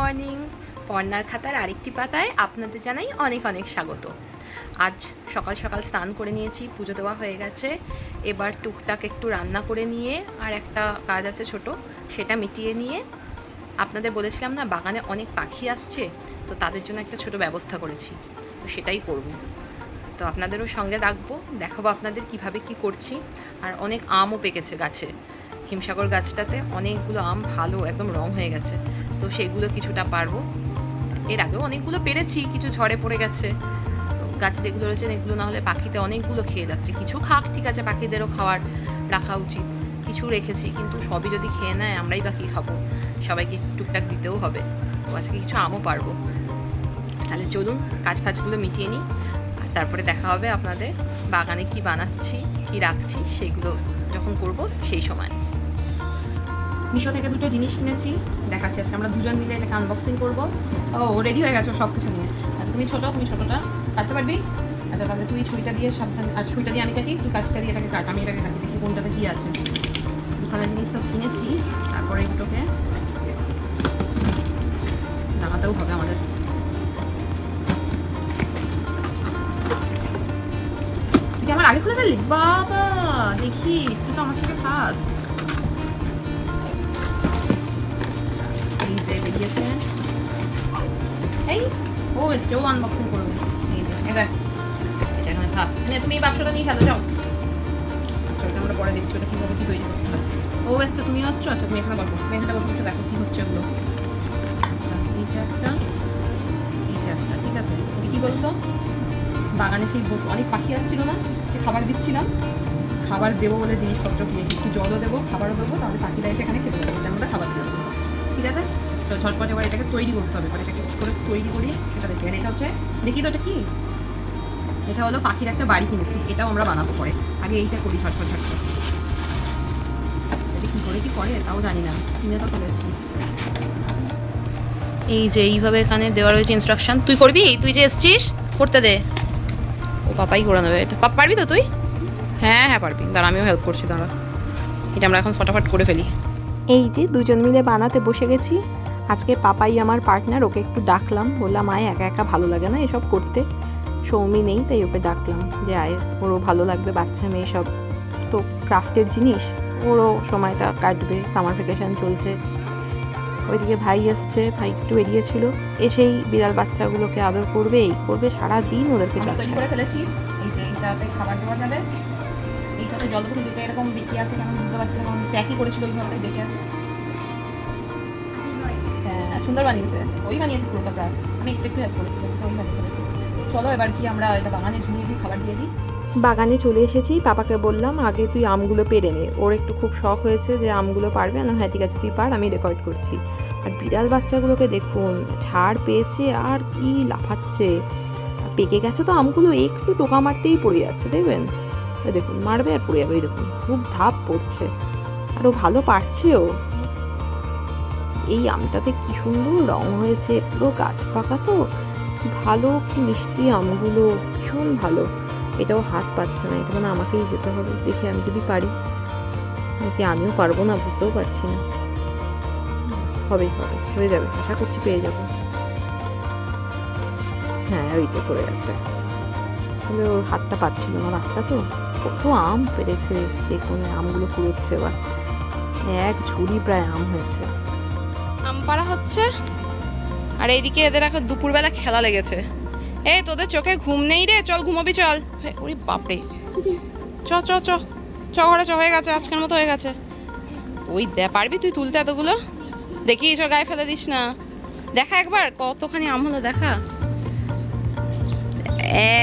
Morning. পর্ণার খাতার আরেকটি পাতায় আপনাদের জানাই অনেক অনেক স্বাগত। আজ সকাল সকাল স্নান করে নিয়েছি, পুজো দেওয়া হয়ে গেছে। এবার টুকটাক একটু রান্না করে নিয়ে আর একটা কাজ আছে ছোট, সেটা মিটিয়ে নিয়ে আপনাদের বলেছিলাম না বাগানে অনেক পাখি আসছে, তো তাদের জন্য একটা ছোট ব্যবস্থা করেছি, তো সেটাই করব। তো আপনাদেরও সঙ্গে রাখবো, দেখাবো আপনাদের কিভাবে কি করছি। আর অনেক আমও পেকেছে গাছে, হিমসাগর গাছটাতে অনেকগুলো আম ভালো একদম রং হয়ে গেছে, তো সেগুলো কিছুটা পারবো। এর আগেও অনেকগুলো পেরেছি, কিছু ঝড়ে পড়ে গেছে। তো গাছে যেগুলো রয়েছে এগুলো না হলে পাখিতে অনেকগুলো খেয়ে যাচ্ছে। কিছু খাক, ঠিক আছে, পাখিদেরও খাওয়ার রাখা উচিত। কিছু রেখেছি, কিন্তু সবই যদি খেয়ে নেয় আমরাই বা কী খাবো, সবাইকে টুকটাক দিতেও হবে। তো আজকে কিছু আমও পারবো। তাহলে চলুন কাজ ফাজগুলো মিটিয়ে নিই, আর তারপরে দেখা হবে আপনাদের বাগানে কি বানাচ্ছি কি রাখছি সেগুলো যখন করব সেই সময়। মিশো থেকে দুটো জিনিস কিনেছি, দেখাচ্ছি আজকে আমরা দুজন মিলে এটাকে আনবক্সিং করবো। ও রেডি হয়ে গেছে সব কিছু নিয়ে। আচ্ছা তুমি ছোটোটা কাটতে পারবি? আচ্ছা তাহলে তুই ছুরিটা দিয়ে সাবধানে, আর ছুরিটা দিয়ে আমি কাটি, তুই কাজটা দিয়ে এটাকে কাট, আমি এটাকে কাটি, দেখি কোনটাতে কী আছে। দুখানা জিনিস তো কিনেছি, তারপরে দুটোকে লাগাতেও হবে আমাদের। তুই আমার আগে খুলে ফেললি? বাবা দেখিস, তুই তো আমার থেকে ফার্স্ট। এই যে বেরিয়েছে, এই ও এসছে, ও আনবক্সিং করবে। এই যে এটা এখানে থাক, তুমি এই বাক্সটা নিয়ে ফেলো যাও। আচ্ছা ওটা আমরা পরে দেখছি ওটা কীভাবে কী তৈরি করতে হয়। ও এসছে, তুমিও আসছো? আচ্ছা তুমি এখানে বসো, তুমি এখানে বসে বসে দেখো কী হচ্ছে ওগুলো। আচ্ছা এইটা একটা, ঠিক আছে। কী বলতো, বাগানে সেই অনেক পাখি আসছিল না, সে খাবার দিচ্ছিলাম, খাবার দেবো বলে জিনিসপত্র কিনেছি, একটু জলও দেবো খাবারও দেবো, তাহলে পাখিরা এসে এখানে খেতে পারবে, তার মধ্যে খাবার দেবো। ঠিক আছে, তো ঝটপট এবার এটাকে তৈরি করতে হবে। এবার এটাকে করে তৈরি করি সেটা দেখি। আর এটা হচ্ছে, দেখি তো এটা কি, এটা হলো পাখির একটা বাড়ি কিনেছি, এটাও আমরা বানাবো পরে। আগে এইটা করি ঝটপট। এটা কী করে কী করে তাও জানি না, কিনে তো ফেলেছি। এই যে এইভাবে এখানে দেওয়া রয়েছে ইনস্ট্রাকশন। তুই করবি? তুই যে এসছিস করতে দে, ও পাপাই করে নেবে। পারবি তো তুই? হ্যাঁ পারবি, দাঁড়া আমিও হেল্প করছি, দাঁড়া। এটা আমরা এখন ফটাফট করে ফেলি। এই যে দুজন মিলে বানাতে বসে গেছি। আজকে পাপাই আমার পার্টনার, ওকে একটু ডাকলাম, বললাম আয়, একা একা ভালো লাগে না এসব করতে। সৌমি নেই, তাই ওকে ডাকলাম যে আয়, ওরও ভালো লাগবে, বাচ্চা মেয়ে সব তো ক্রাফটের জিনিস, ওরও সময়টা কাটবে, সামার ভ্যাকেশন চলছে। ওইদিকে ভাই এসছে, ভাই একটু বেরিয়েছিল, এসেই বিড়াল বাচ্চাগুলোকে আদর করবে, এই করবে, সারাদিন ওদেরকে তৈরি করে ফেলেছি। এই যে এইটাতে খাবার দেওয়া যাবে, এইটাতে জল দেবো, কিন্তু এটা এরকম বেঁকে আছে কেন বুঝতে পারছি না, কারণ প্যাকই করেছিল ওইভাবে বেঁকে আছে। হ্যাঁ সুন্দর বানিয়েছে, ওই বানিয়েছে পুরোটা প্রায়, আমি একটু হেল্প করেছিলাম, ওই বানিয়ে ফেলেছি। চলো এবার কি আমরা এটা বাগানে ঝুলিয়ে দিই, খাবার দিয়ে দিই। বাগানে চলে এসেছি, পাপাকে বললাম আগে তুই আমগুলো পেরে নে, ওর একটু খুব শখ হয়েছে যে আমগুলো পারবে না। হ্যাঁ ঠিক আছে তুই পার, আমি রেকর্ড করছি। আর বিড়াল বাচ্চাগুলোকে দেখুন, ছাড় পেয়েছে আর কি লাফাচ্ছে। পেকে গেছে তো আমগুলো, একটু টোকা মারতেই পড়ে যাচ্ছে, দেখবেন দেখুন, মারবে আর পড়ে যাবে। এই দেখুন খুব ধাপ পড়ছে, আর ও ভালো পারছেও। এই আমটাতে কি সুন্দর রং হয়েছে, পুরো গাছ পাকা তো, কি ভালো, কি মিষ্টি আমগুলো, ভীষণ ভালো। এটাও হাত পাচ্ছে না, এটা মানে আমাকেই যেতে হবে, দেখি আমি যদি পারি নাকি আমিও পারবো না, বুঝতেও পারছি না। হবে হয়ে যাবে, আশা করছি পেয়ে যাবো। হ্যাঁ ওই যে পড়ে গেছে, আসলে ওর হাতটা পাচ্ছিল না, বাচ্চা তো। কত আম পেরেছে দেখুন, আমগুলো কুড়োচ্ছে এবার, এক ঝুড়ি প্রায় আম হয়েছে। আম পাড়া হচ্ছে, আর এইদিকে এদের এখন দুপুরবেলা খেলা লেগেছে। এই তোদের চোখে ঘুম নেই রে, চল ঘুমাবি চল। ওরে বাপরে, চ চ চ চ ঘরে চ, হয়ে গেছে আজকের মতো হয়ে গেছে। ওই পারবি তুই তুলতে এতগুলো? দেখি এসব গায়ে ফেলে দিস না। দেখা একবার কতখানি আম হলো, দেখা,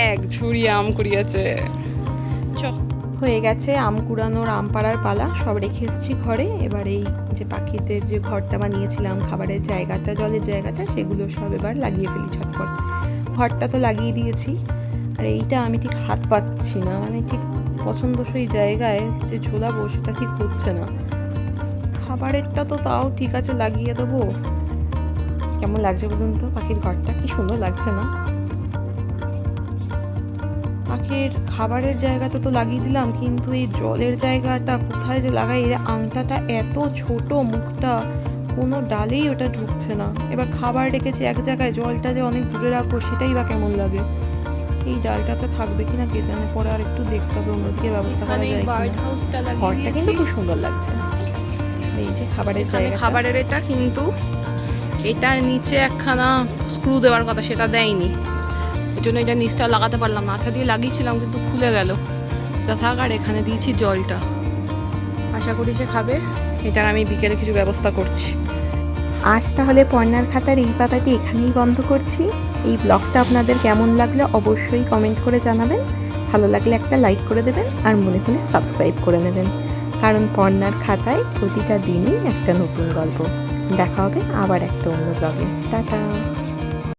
এক ঝুড়ি আম কুড়িয়েছে। চ, হয়ে গেছে আম কুড়ানোর, আম পাড়ার পালা, সব রেখে এসেছি ঘরে। এবার এই যে পাখিদের যে ঘরটা বানিয়েছিলাম, খাবারের জায়গাটা, জলের জায়গাটা, সেগুলো সব এবার লাগিয়ে ফেলি ঝটপট। ঘরটা তো লাগিয়ে দিয়েছি, আর এইটা আমি ঠিক হাত পাচ্ছি না, মানে ঠিক পছন্দসই জায়গায় যে ঝোলাবো সেটা ঠিক হচ্ছে না। খাবারেরটা তো তাও ঠিক আছে লাগিয়ে দেবো। কেমন লাগছে বলুন তো, পাখির ঘরটা কি সুন্দর লাগছে না? পাখির খাবারের জায়গাটা তো লাগিয়ে দিলাম, কিন্তু এই জলের জায়গাটা কোথায় যে লাগাই? এর আংটাটা এত ছোট, মুখটা কোনো ডালেই ওটা ঢুকছে না। এবার খাবার রেখেছি এক জায়গায়, জলটা যে অনেক দূরে রাখবো সেটাই বা কেমন লাগে। এই ডালটাতে থাকবে কিনা কে জানে, পরে আর একটু দেখতে হবে অন্যদিকে ব্যবস্থা করা যায় কিনা। ঘরটা কিন্তু খুব সুন্দর লাগছে। এই যে খাবারের জায়গা, খাবারের এটা কিন্তু এটার নিচে একখানা স্ক্রু দেওয়ার কথা, সেটা দেয়নি, ওই জন্য এটা নিচটা লাগাতে পারলাম না। আঠা দিয়ে লাগিয়েছিলাম কিন্তু খুলে গেল। থাক, আর এখানে দিয়েছি জলটা, আশা করি সে খাবে। এটার আমি বিকেলে কিছু ব্যবস্থা করছি। আজ তাহলে পর্ণার খাতার এই পাতাটি এখানেই বন্ধ করছি। এই ব্লগটা আপনাদের কেমন লাগলো অবশ্যই কমেন্ট করে জানাবেন। ভালো লাগলে একটা লাইক করে দেবেন, আর মনে হলে সাবস্ক্রাইব করে নেবেন, কারণ পর্ণার খাতায় প্রতিটা দিনই একটা নতুন গল্প। দেখা হবে আবার একটা অন্য ব্লগে। টাটা।